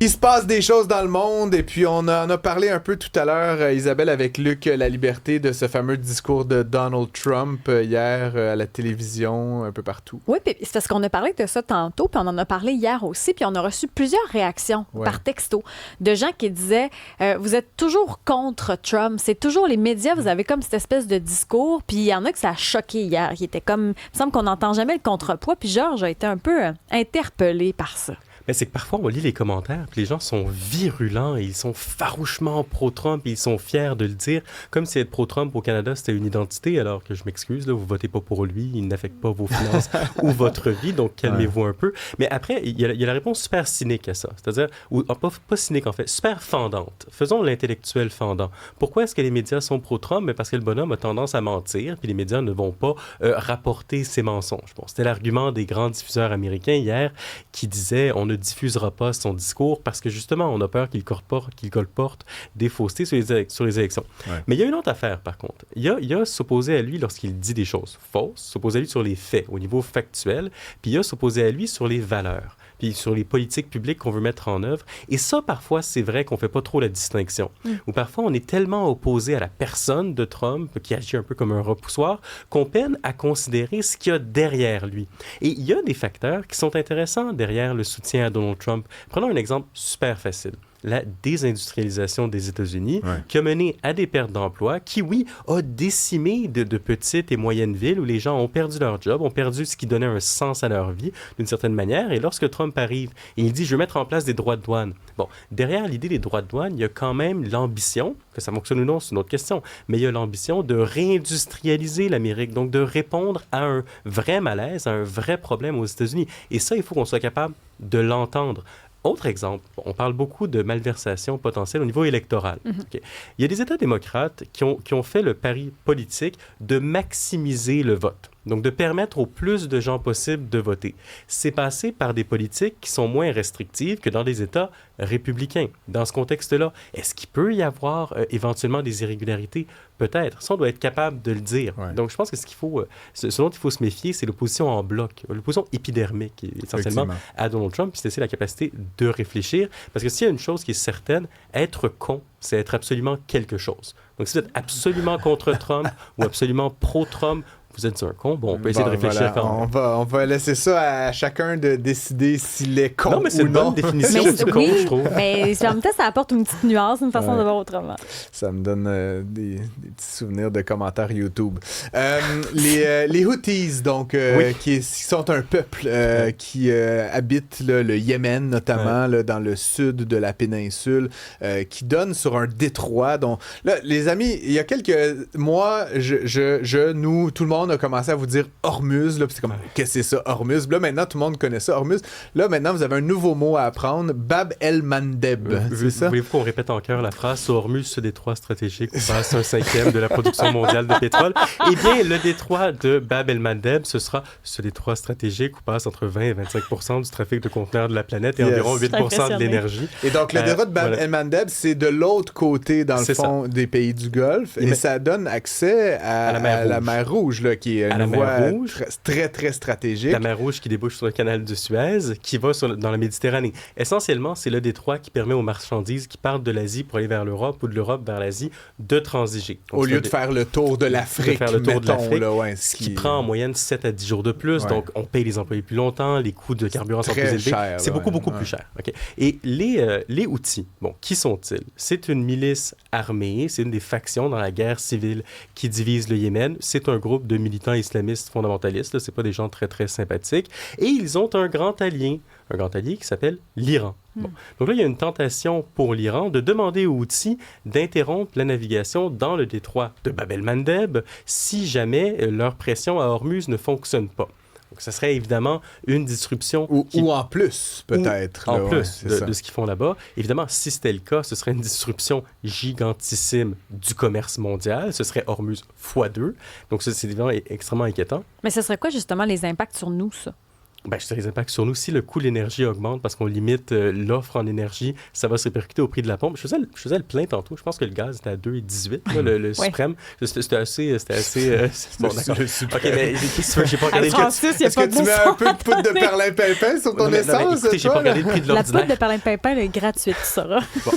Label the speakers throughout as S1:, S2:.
S1: Il se passe des choses dans le monde et puis on en a parlé un peu tout à l'heure, Isabelle, avec Luc La Liberté, de ce fameux discours de Donald Trump hier à la télévision, un peu partout.
S2: Oui, puis c'est parce qu'on a parlé de ça tantôt, puis on en a parlé hier aussi, puis on a reçu plusieurs réactions par texto de gens qui disaient vous êtes toujours contre Trump, c'est toujours les médias, vous avez comme cette espèce de discours, puis il y en a que ça a choqué hier, qui était comme, il me semble qu'on n'entend jamais le contrepoids, puis Georges a été un peu interpellé par ça.
S3: Mais c'est que parfois, on lit les commentaires, puis les gens sont virulents et ils sont farouchement pro-Trump et ils sont fiers de le dire, comme si être pro-Trump au Canada, c'était une identité, alors que je m'excuse, là, vous votez pas pour lui, il n'affecte pas vos finances ou votre vie, donc calmez-vous un peu. Mais après, il y a la réponse super cynique à ça, c'est-à-dire, ou pas cynique en fait, super fendante. Faisons l'intellectuel fendant. Pourquoi est-ce que les médias sont pro-Trump? Mais parce que le bonhomme a tendance à mentir, puis les médias ne vont pas rapporter ses mensonges. Bon, c'était l'argument des grands diffuseurs américains hier qui disaient on ne diffusera pas son discours parce que justement, on a peur qu'il colporte des faussetés sur les élections. Ouais. Mais il y a une autre affaire, par contre. Il y a s'opposer à lui lorsqu'il dit des choses fausses, s'opposer à lui sur les faits, au niveau factuel, puis il y a s'opposer à lui sur les valeurs, puis sur les politiques publiques qu'on veut mettre en œuvre. Et ça, parfois, c'est vrai qu'on ne fait pas trop la distinction. Ou parfois, on est tellement opposé à la personne de Trump, qui agit un peu comme un repoussoir, qu'on peine à considérer ce qu'il y a derrière lui. Et il y a des facteurs qui sont intéressants derrière le soutien à Donald Trump. Prenons un exemple super facile. La désindustrialisation des États-Unis, qui a mené à des pertes d'emplois, qui, oui, a décimé de petites et moyennes villes où les gens ont perdu leur job, ont perdu ce qui donnait un sens à leur vie, d'une certaine manière. Et lorsque Trump arrive et il dit « je vais mettre en place des droits de douane », bon, derrière l'idée des droits de douane, il y a quand même l'ambition, que ça fonctionne ou non, c'est une autre question, mais il y a l'ambition de réindustrialiser l'Amérique, donc de répondre à un vrai malaise, à un vrai problème aux États-Unis. Et ça, il faut qu'on soit capable de l'entendre. Autre exemple, on parle beaucoup de malversation potentielle au niveau électoral. Okay. Il y a des États démocrates qui ont fait le pari politique de maximiser le vote, donc de permettre au plus de gens possible de voter. C'est passé par des politiques qui sont moins restrictives que dans des États républicains. Dans ce contexte-là, est-ce qu'il peut y avoir éventuellement des irrégularités? Peut-être. Ça, on doit être capable de le dire. Ouais. Donc, je pense que ce dont il faut se méfier, c'est l'opposition en bloc, l'opposition épidermique, essentiellement, à Donald Trump, puis c'est la capacité de réfléchir. Parce que s'il y a une chose qui est certaine, être con, c'est être absolument quelque chose. Donc, si vous êtes absolument contre Trump ou absolument pro-Trump, vous êtes un con. Bon, on peut essayer de réfléchir quand même.
S1: On va laisser ça à chacun de décider s'il est con ou non.
S3: Non, mais c'est une bonne définition du con, je trouve.
S2: Mais en même temps, ça apporte une petite nuance, une façon de voir autrement.
S1: Ça me donne des petits souvenirs de commentaires YouTube. Les Houthis, donc, qui sont un peuple qui habite le Yémen, notamment dans le sud de la péninsule, qui donne sur un détroit. Donc, là, les amis, il y a quelques mois, nous, tout le monde a commencé à vous dire Hormuz, là, puis c'est comme, qu'est-ce que c'est ça, Hormuz? Là, maintenant, tout le monde connaît ça, Hormuz. Là, maintenant, vous avez un nouveau mot à apprendre, Bab el-Mandeb, c'est ça?
S3: Voulez-vous qu'on répète en chœur la phrase, sur Hormuz, ce détroit stratégique, où passe 1/5 de la production mondiale de pétrole? Eh bien, le détroit de Bab el-Mandeb, ce sera ce détroit stratégique où passe entre 20 et 25% du trafic de conteneurs de la planète et environ 8% de l'énergie.
S1: Et donc, le détroit de Bab el-Mandeb, c'est de l'autre côté, dans le fond, des pays du Golfe, et ça donne accès à la mer Rouge, là, qui est une voie très, très stratégique.
S3: La mer Rouge qui débouche sur le canal de Suez, qui va dans la Méditerranée. Essentiellement, c'est le détroit qui permet aux marchandises qui partent de l'Asie pour aller vers l'Europe ou de l'Europe vers l'Asie de transiger. Donc,
S1: au lieu de faire le tour de l'Afrique,
S3: ce qui prend en moyenne 7 à 10 jours de plus. Donc, on paye les employés plus longtemps, les coûts de carburant sont plus élevés.
S1: Cher,
S3: c'est beaucoup plus cher. Okay. Et les Houthis, bon, qui sont-ils? C'est une milice armée, c'est une des factions dans la guerre civile qui divise le Yémen. C'est un groupe de militants islamistes fondamentalistes, c'est pas des gens très, très sympathiques. Et ils ont un grand allié qui s'appelle l'Iran. Bon. Donc là, il y a une tentation pour l'Iran de demander aux Houthis d'interrompre la navigation dans le détroit de Bab el-Mandeb si jamais leur pression à Hormuz ne fonctionne pas. Donc, ça serait évidemment une disruption.
S1: Ou en plus, peut-être.
S3: En plus de ce qu'ils font là-bas. Évidemment, si c'était le cas, ce serait une disruption gigantissime du commerce mondial. Ce serait Hormuz x2. Donc, ça, c'est évidemment extrêmement inquiétant.
S2: Mais ce serait quoi, justement, les impacts sur nous, ça?
S3: Ben, je dirais les impacts sur nous. Si le coût de l'énergie augmente parce qu'on limite l'offre en énergie, ça va se répercuter au prix de la pompe. Je faisais le plein tantôt. Je pense que le gaz était à 2,18, le suprême. C'était assez... bon, d'accord. OK, mais qu'est-ce que tu veux? J'ai pas regardé...
S1: Est-ce que tu mets un peu de poudre de perlimpinpin sur ton essence?
S3: Écoutez, j'ai pas regardé le prix de l'ordinaire.
S2: La poudre de perlimpinpin est gratuite, tu sauras.
S3: Bon,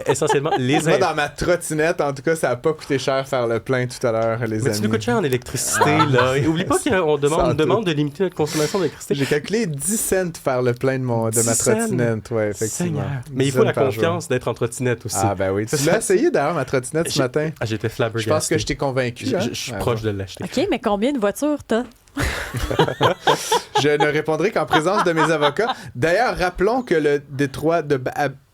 S3: essentiellement,
S1: Moi, dans ma trottinette, en tout cas, ça n'a pas coûté cher faire le plein tout à l'heure, les amis.
S3: Mais tu nous coûtes cher en électricité, là. Et oublie pas qu'on demande de limiter notre consommation d'électricité.
S1: J'ai calculé 10 cents faire le plein de ma trottinette, ouais, effectivement.
S3: Mais il faut la confiance d'être en trottinette aussi.
S1: Ah ben oui. Tu l'as essayé d'ailleurs, ma trottinette, ce matin?
S3: Ah, j'étais flabbergasté.
S1: Je pense que je t'ai convaincu.
S3: Je suis proche de l'acheter.
S2: OK, mais combien de voitures t'as?
S1: Je ne répondrai qu'en présence de mes avocats. D'ailleurs, rappelons que le détroit de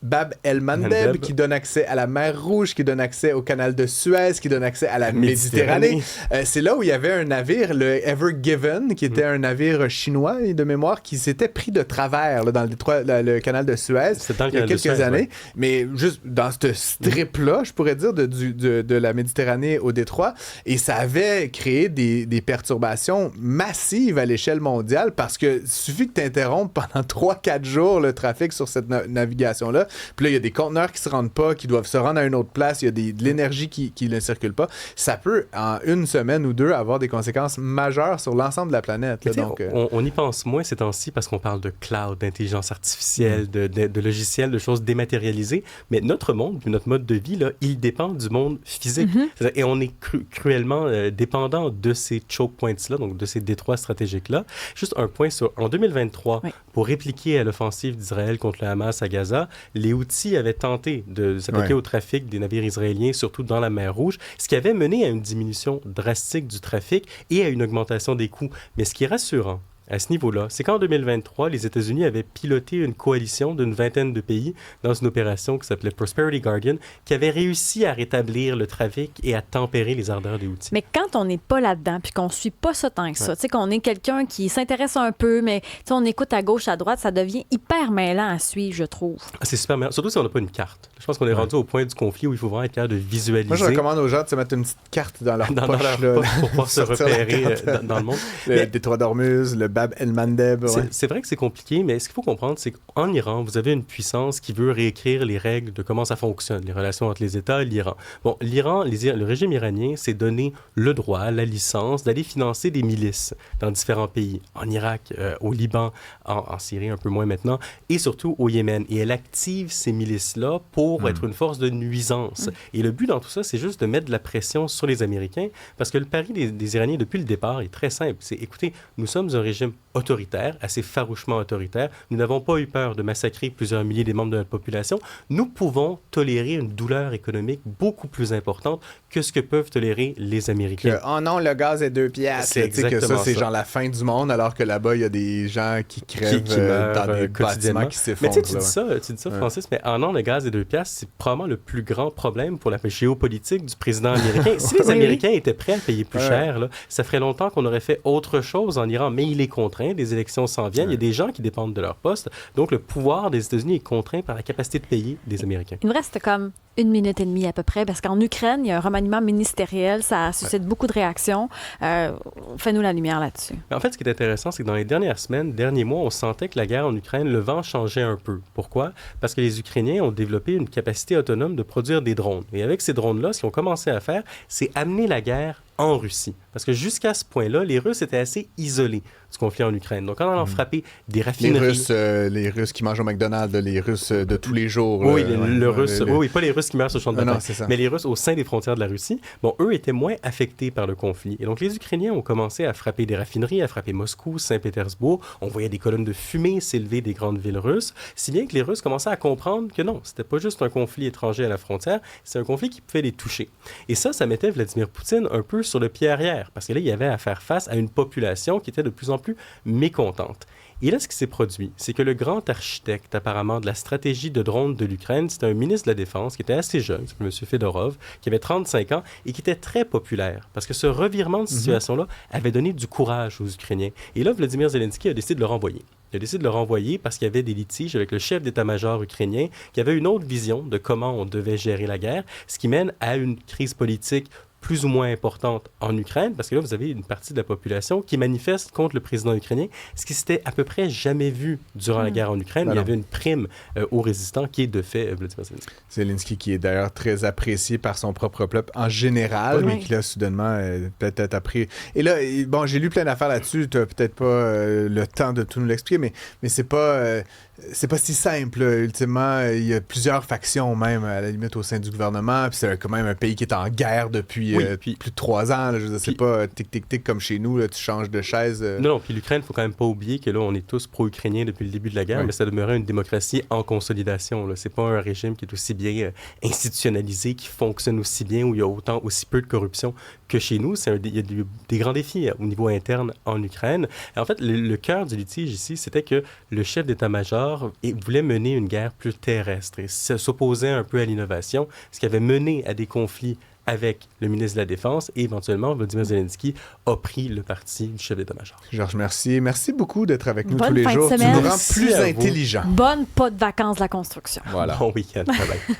S1: Bab el-Mandeb, qui donne accès à la mer Rouge, qui donne accès au canal de Suez, qui donne accès à la Méditerranée, c'est là où il y avait un navire, le Ever Given, qui était un navire chinois de mémoire, qui s'était pris de travers là, dans le détroit, le canal de Suez il y a quelques années. Ouais. Mais juste dans ce strip-là, je pourrais dire, de la Méditerranée au détroit, et ça avait créé des perturbations massives à l'échelle mondiale parce que suffit que tu interrompes pendant 3-4 jours le trafic sur cette navigation-là. Puis là, il y a des conteneurs qui se rendent pas, qui doivent se rendre à une autre place, il y a de l'énergie qui ne circule pas. Ça peut, en une semaine ou deux, avoir des conséquences majeures sur l'ensemble de la planète. Là, donc,
S3: on y pense moins ces temps-ci parce qu'on parle de cloud, d'intelligence artificielle, de logiciels, de choses dématérialisées. Mais notre monde, notre mode de vie, là, il dépend du monde physique. Et on est cruellement dépendant de ces choke points-là, donc de ces détroits stratégiques-là. Juste un point en 2023, pour répliquer à l'offensive d'Israël contre le Hamas à Gaza, les Houthis avaient tenté de s'attaquer au trafic des navires israéliens, surtout dans la mer Rouge, ce qui avait mené à une diminution drastique du trafic et à une augmentation des coûts. Mais ce qui est rassurant, à ce niveau-là, c'est qu'en 2023, les États-Unis avaient piloté une coalition d'une vingtaine de pays dans une opération qui s'appelait Prosperity Guardian, qui avait réussi à rétablir le trafic et à tempérer les ardeurs des Houthis.
S2: Mais quand on n'est pas là-dedans, puis qu'on ne suit pas ça tant que ça, tu sais, qu'on est quelqu'un qui s'intéresse un peu, mais on écoute à gauche, à droite, ça devient hyper mêlant à suivre, je trouve.
S3: C'est super mêlant, surtout si on n'a pas une carte. Je pense qu'on est rendu au point du conflit où il faut vraiment être capable de visualiser.
S1: Moi, je recommande aux gens de se mettre une petite carte dans leur poche,
S3: poche pour pouvoir se repérer dans le monde.
S1: Le détroit d'Ormuz, le Bab el-Mandeb.
S3: C'est vrai que c'est compliqué, mais ce qu'il faut comprendre, c'est qu'en Iran, vous avez une puissance qui veut réécrire les règles de comment ça fonctionne, les relations entre les États et l'Iran. Bon, le régime iranien s'est donné le droit, la licence d'aller financer des milices dans différents pays, en Irak, au Liban, en Syrie un peu moins maintenant, et surtout au Yémen. Et elle active ces milices-là pour être une force de nuisance. Et le but dans tout ça, c'est juste de mettre de la pression sur les Américains, parce que le pari des Iraniens depuis le départ est très simple. C'est, écoutez, nous sommes un régime autoritaire, assez farouchement autoritaire. Nous n'avons pas eu peur de massacrer plusieurs milliers des membres de notre population. Nous pouvons tolérer une douleur économique beaucoup plus importante que ce que peuvent tolérer les Américains.
S1: Oh non, le gaz est 2 piastres.
S3: C'est exactement
S1: que ça, c'est genre la fin du monde, alors que là-bas, il y a des gens qui crèvent
S3: qui meurent,
S1: dans des bâtiments qui s'effondrent.
S3: Mais tu dis ça, Francis, mais en an, le gaz est 2 piastres, c'est probablement le plus grand problème pour la géopolitique du président américain. Si les Américains étaient prêts à payer plus cher, là, ça ferait longtemps qu'on aurait fait autre chose en Iran, mais il est contraint, des élections s'en viennent, il y a des gens qui dépendent de leur poste, donc le pouvoir des États-Unis est contraint par la capacité de payer des Américains.
S2: Il me reste comme 1 minute et demie à peu près, parce qu'en Ukraine, il y a un remaniement ministériel, ça suscite beaucoup de réactions. Fais-nous la lumière là-dessus.
S3: En fait, ce qui est intéressant, c'est que dans les dernières semaines, derniers mois, on sentait que la guerre en Ukraine, le vent changeait un peu. Pourquoi? Parce que les Ukrainiens ont développé une capacité autonome de produire des drones. Et avec ces drones-là, ce qu'ils ont commencé à faire, c'est amener la guerre en Russie. Parce que jusqu'à ce point-là, les Russes étaient assez isolés du conflit en Ukraine. Donc, en allant frapper des raffineries...
S1: Les Russes qui mangent au McDonald's, les Russes de tous les jours.
S3: Oui, oui, pas les Russes qui meurent sur le champ de bataille, mais les Russes au sein des frontières de la Russie, bon, eux étaient moins affectés par le conflit. Et donc, les Ukrainiens ont commencé à frapper des raffineries, à frapper Moscou, Saint-Pétersbourg. On voyait des colonnes de fumée s'élever des grandes villes russes, si bien que les Russes commençaient à comprendre que non, c'était pas juste un conflit étranger à la frontière, c'est un conflit qui pouvait les toucher. Et ça mettait Vladimir Poutine un peu sur le pied arrière, parce que là, il y avait à faire face à une population qui était de plus en plus mécontente. Et là, ce qui s'est produit, c'est que le grand architecte, apparemment, de la stratégie de drone de l'Ukraine, c'était un ministre de la Défense qui était assez jeune, c'est M. Fedorov, qui avait 35 ans et qui était très populaire, parce que ce revirement de situation-là avait donné du courage aux Ukrainiens. Et là, Vladimir Zelensky a décidé de le renvoyer. Il a décidé de le renvoyer parce qu'il y avait des litiges avec le chef d'état-major ukrainien qui avait une autre vision de comment on devait gérer la guerre, ce qui mène à une crise politique plus ou moins importante en Ukraine, parce que là, vous avez une partie de la population qui manifeste contre le président ukrainien, ce qui s'était à peu près jamais vu durant la guerre en Ukraine. Il y avait une prime aux résistants qui est de fait Vladimir Zelensky.
S1: Zelensky qui est d'ailleurs très apprécié par son propre peuple en général, mais qui là, soudainement, peut-être appris. Et là, bon, j'ai lu plein d'affaires là-dessus, tu n'as peut-être pas le temps de tout nous l'expliquer, mais c'est pas si simple. Là. Ultimement, il y a plusieurs factions même, à la limite, au sein du gouvernement. Puis c'est quand même un pays qui est en guerre depuis plus de 3 ans. Là. Je veux dire, c'est pas tic-tic-tic comme chez nous, là, tu changes de chaise.
S3: Non, puis l'Ukraine, il ne faut quand même pas oublier que là, on est tous pro-ukrainiens depuis le début de la guerre, mais ça demeurait une démocratie en consolidation. Ce n'est pas un régime qui est aussi bien institutionnalisé, qui fonctionne aussi bien, où il y a aussi peu de corruption que chez nous. Il y a des grands défis au niveau interne en Ukraine. Et en fait, le cœur du litige ici, c'était que le chef d'état-major voulait mener une guerre plus terrestre et s'opposait un peu à l'innovation, ce qui avait mené à des conflits avec le ministre de la Défense et éventuellement, Volodymyr Zelensky a pris le parti du chef d'état-major.
S1: Georges, merci beaucoup d'être avec nous
S2: Bonne
S1: tous les
S2: fin de
S1: jours.
S2: semaine.
S1: Tu nous rends plus intelligents.
S2: Bonne pas de vacances de la construction.
S1: Voilà.
S3: Bon week-end. Bye bye.